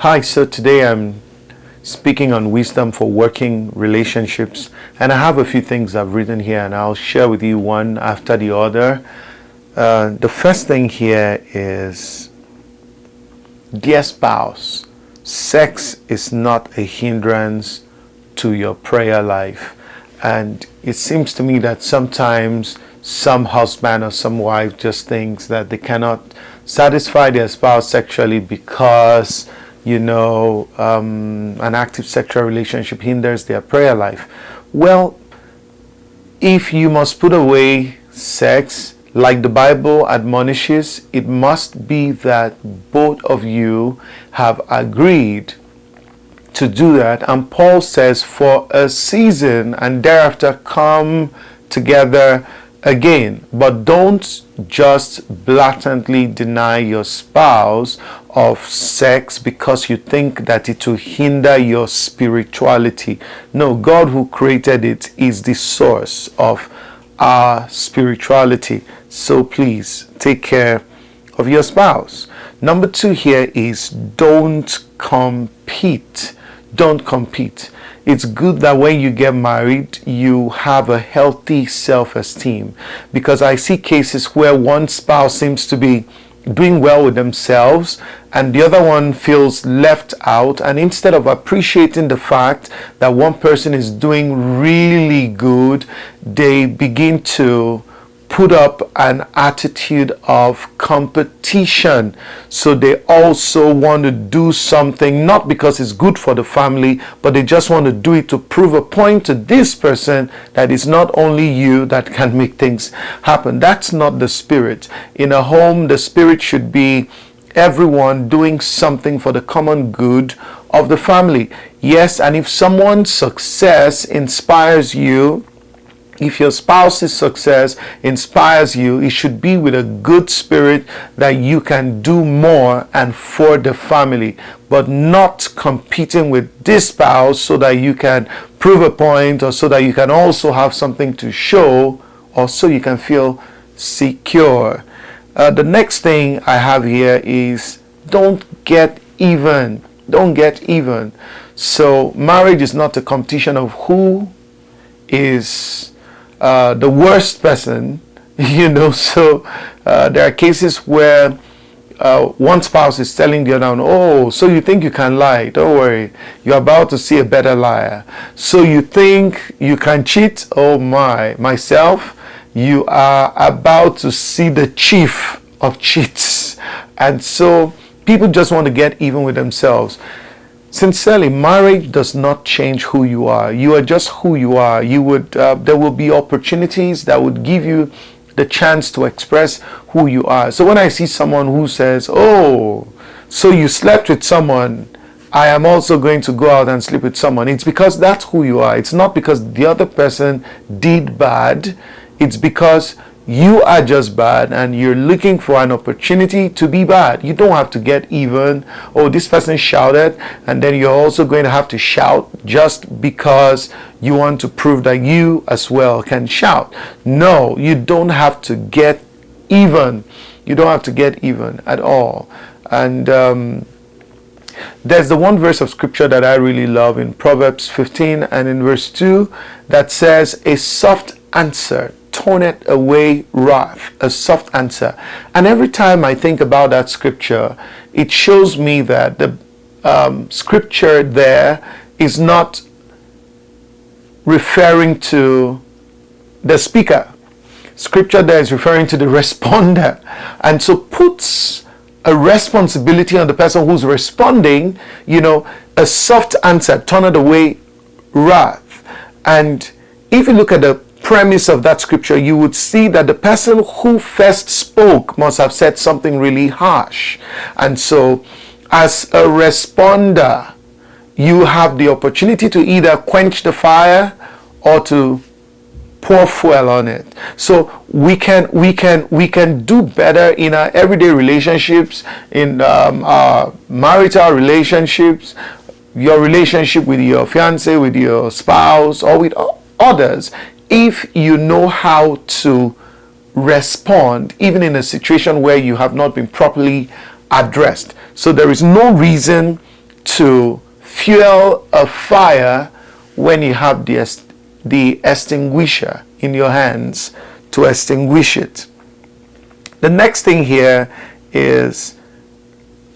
Hi, so today I'm speaking on wisdom for working relationships, and I have a few things I've written here, and I'll share with you one after the other. The first thing here is, dear spouse, sex is not a hindrance to your prayer life. And it seems to me that sometimes some husband or some wife just thinks that they cannot satisfy their spouse sexually because an active sexual relationship hinders their prayer life. Well, if you must put away sex, like the Bible admonishes, it must be that both of you have agreed to do that. And Paul says, for a season, and thereafter come together again. But don't just blatantly deny your spouse of sex because you think that it will hinder your spirituality. No, God who created it is the source of our spirituality. So please take care of your spouse. Number 2 here is, don't compete. Don't compete. It's good that when you get married, you have a healthy self-esteem, because I see cases where one spouse seems to be doing well with themselves and the other one feels left out, and instead of appreciating the fact that one person is doing really good, they begin to put up an attitude of competition. So they also want to do something, not because it's good for the family, but they just want to do it to prove a point to this person that it's not only you that can make things happen. That's not the spirit. In a home, the spirit should be everyone doing something for the common good of the family. Yes, and if someone's success inspires you, if your spouse's success inspires you, it should be with a good spirit that you can do more and for the family, but not competing with this spouse so that you can prove a point, or so that you can also have something to show, or so you can feel secure. The next thing I have here is, don't get even. Don't get even. So marriage is not a competition of who is the worst person, so there are cases where one spouse is telling the other one, oh, so you think you can lie? Don't worry, you're about to see a better liar. So you think you can cheat? Oh myself, you are about to see the chief of cheats. And so people just want to get even with themselves. Sincerely, marriage does not change who you are. You are just who you are. There will be opportunities that would give you the chance to express who you are. So when I see someone who says, oh, so you slept with someone, I am also going to go out and sleep with someone, it's because that's who you are. It's not because the other person did bad. It's because you are just bad and you're looking for an opportunity to be bad. You don't have to get even. Oh, this person shouted, and then you're also going to have to shout just because you want to prove that you as well can shout. No, you don't have to get even. You don't have to get even at all. And there's the one verse of scripture that I really love in Proverbs 15 and in verse 2 that says, a soft answer turneth away wrath. A soft answer. And every time I think about that scripture, it shows me that the scripture there is not referring to the speaker. Scripture there is referring to the responder, and so puts a responsibility on the person who's responding. A soft answer turneth away wrath. And if you look at the premise of that scripture, you would see that the person who first spoke must have said something really harsh. And so as a responder, you have the opportunity to either quench the fire or to pour fuel on it. So we can do better in our everyday relationships, in our marital relationships, your relationship with your fiance, with your spouse, or with others, if you know how to respond, even in a situation where you have not been properly addressed. So there is no reason to fuel a fire when you have the extinguisher in your hands to extinguish it. The next thing here is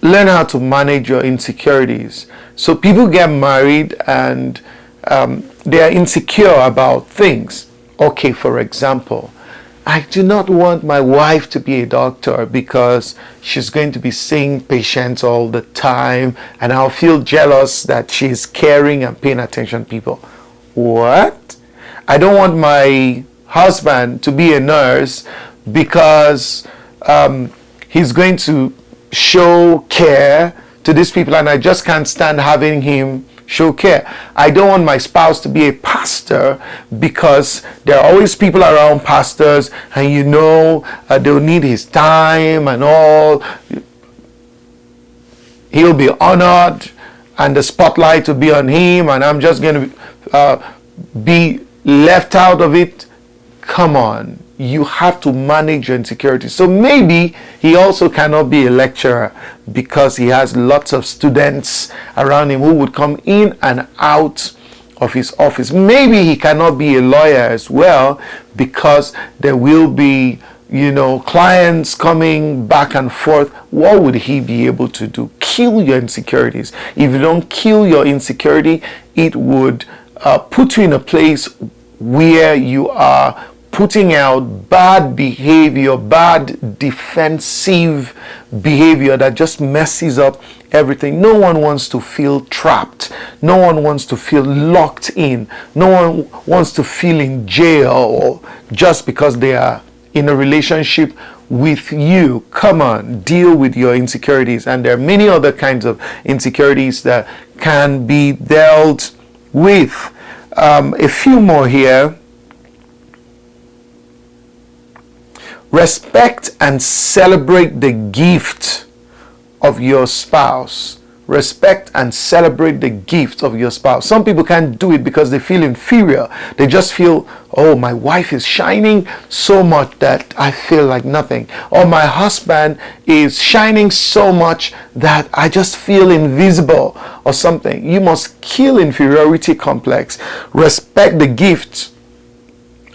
learn how to manage your insecurities. So people get married and they are insecure about things. Okay, for example, I do not want my wife to be a doctor because she's going to be seeing patients all the time and I'll feel jealous that she's caring and paying attention to people. What? I don't want my husband to be a nurse because he's going to show care to these people and I just can't stand having him show care. I don't want my spouse to be a pastor because there are always people around pastors and they'll need his time and all. He'll be honored and the spotlight will be on him and I'm just going to be left out of it. Come on. You have to manage your insecurities. So maybe he also cannot be a lecturer because he has lots of students around him who would come in and out of his office. Maybe he cannot be a lawyer as well because there will be, clients coming back and forth. What would he be able to do? Kill your insecurities. If you don't kill your insecurity, it would put you in a place where you are putting out bad behavior, bad defensive behavior that just messes up everything. No one wants to feel trapped. No one wants to feel locked in. No one wants to feel in jail just because they are in a relationship with you. Come on, deal with your insecurities. And there are many other kinds of insecurities that can be dealt with. A few more here. Respect and celebrate the gift of your spouse. Respect and celebrate the gift of your spouse. Some people can't do it because they feel inferior. They just feel, oh, my wife is shining so much that I feel like nothing. Or my husband is shining so much that I just feel invisible or something. You must kill inferiority complex. Respect the gift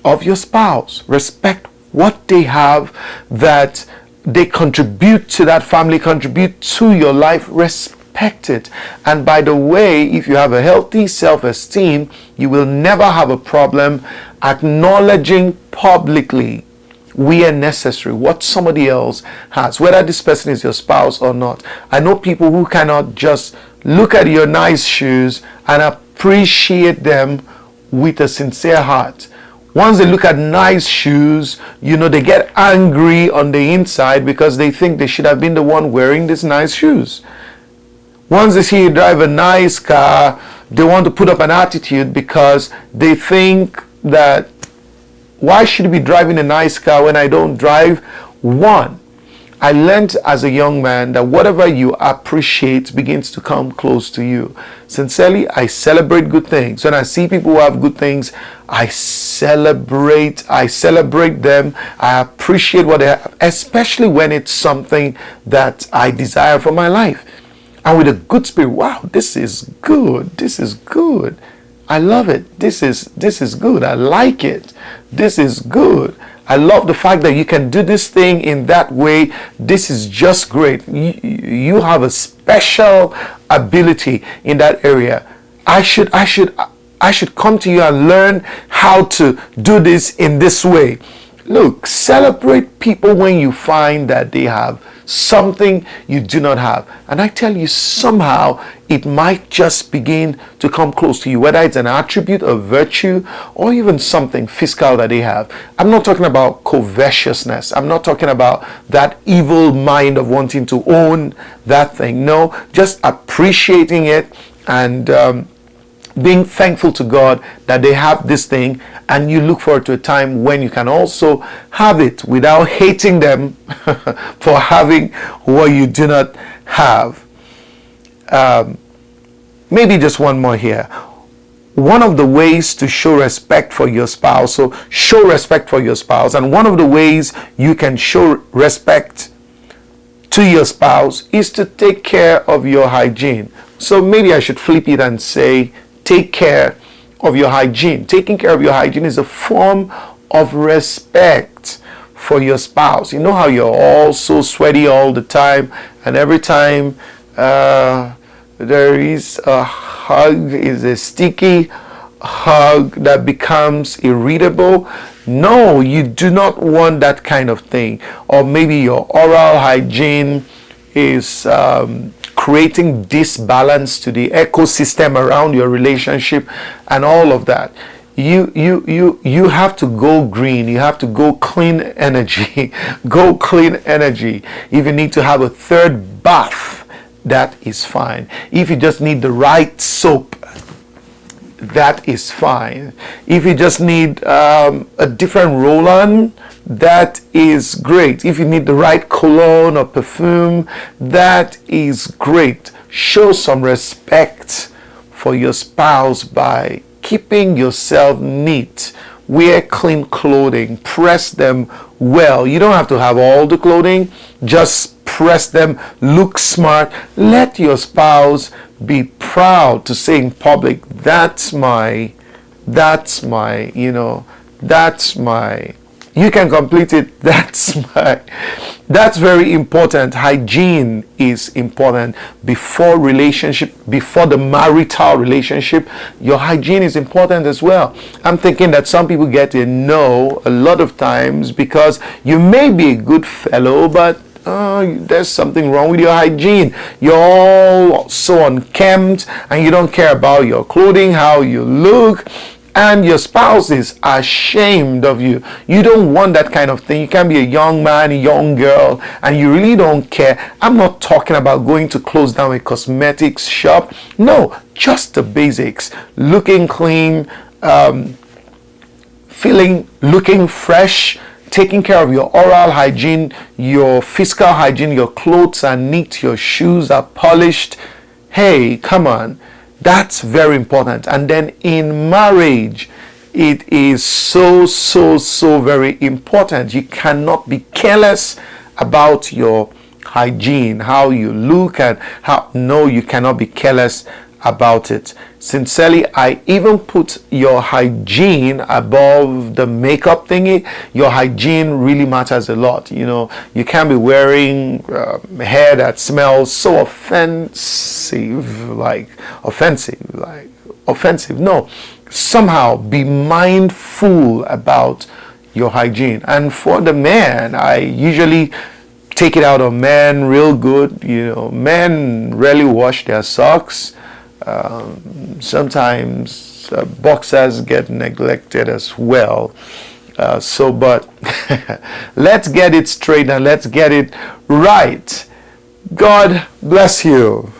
of your spouse. Respect what they have, that they contribute to that family, contribute to your life. Respect it. And by the way, if you have a healthy self-esteem, you will never have a problem acknowledging publicly, where necessary, what somebody else has, whether this person is your spouse or not. I know people who cannot just look at your nice shoes and appreciate them with a sincere heart. Once they look at nice shoes, they get angry on the inside because they think they should have been the one wearing these nice shoes. Once they see you drive a nice car, they want to put up an attitude because they think that, why should you be driving a nice car when I don't drive one? I learned as a young man that whatever you appreciate begins to come close to you. Sincerely, I celebrate good things. When I see people who have good things, I celebrate them. I appreciate what they have, especially when it's something that I desire for my life. And with a good spirit, wow, this is good. This is good. I love it. This is good. I like it. This is good. I love the fact that you can do this thing in that way. This is just great. You have a special ability in that area. I should come to you and learn how to do this in this way. Look, celebrate people when you find that they have something you do not have. And I tell you, somehow it might just begin to come close to you, whether it's an attribute, a virtue, or even something physical that they have. I'm not talking about covetousness. I'm not talking about that evil mind of wanting to own that thing. No, just appreciating it and being thankful to God that they have this thing, and you look forward to a time when you can also have it without hating them for having what you do not have. Maybe just one more here. One of the ways to show respect for your spouse, so show respect for your spouse, and one of the ways you can show respect to your spouse is to take care of your hygiene. So maybe I should flip it and say, take care of your hygiene. Taking care of your hygiene is a form of respect for your spouse. You know how you're all so sweaty all the time, and every time there is a hug, is a sticky hug that becomes irritable. No, you do not want that kind of thing. Or maybe your oral hygiene is creating disbalance to the ecosystem around your relationship and all of that. You have to go green. You have to go clean energy. Go clean energy. If you need to have a third bath, that is fine. If you just need the right soap, that is fine. If you just need a different roll-on, that is great. If you need the right cologne or perfume, that is great. Show some respect for your spouse by keeping yourself neat. Wear clean clothing. Press them well. You don't have to have all the clothing. Just press them. Look smart. Let your spouse be proud to say in public, that's my, you can complete it, that's very important. Hygiene is important before the marital relationship. Your hygiene is important as well. I'm thinking that some people get a no a lot of times because you may be a good fellow, but there's something wrong with your hygiene. You're all so unkempt and you don't care about your clothing, how you look, and your spouse is ashamed of you. You don't want that kind of thing. You can be a young man, a young girl, and you really don't care. I'm not talking about going to close down a cosmetics shop. No, just the basics. Looking clean, looking fresh, taking care of your oral hygiene, your physical hygiene, your clothes are neat, your shoes are polished. Hey, come on. That's very important. And then in marriage, it is so very important. You cannot be careless about your hygiene, how you look, and you cannot be careless about it. Sincerely, I even put your hygiene above the makeup thingy. Your hygiene really matters a lot. You can't be wearing hair that smells so offensive. No, somehow be mindful about your hygiene. And for the man, I usually take it out on men real good. Men rarely wash their socks. Sometimes boxers get neglected as well. But let's get it straight and let's get it right. God bless you.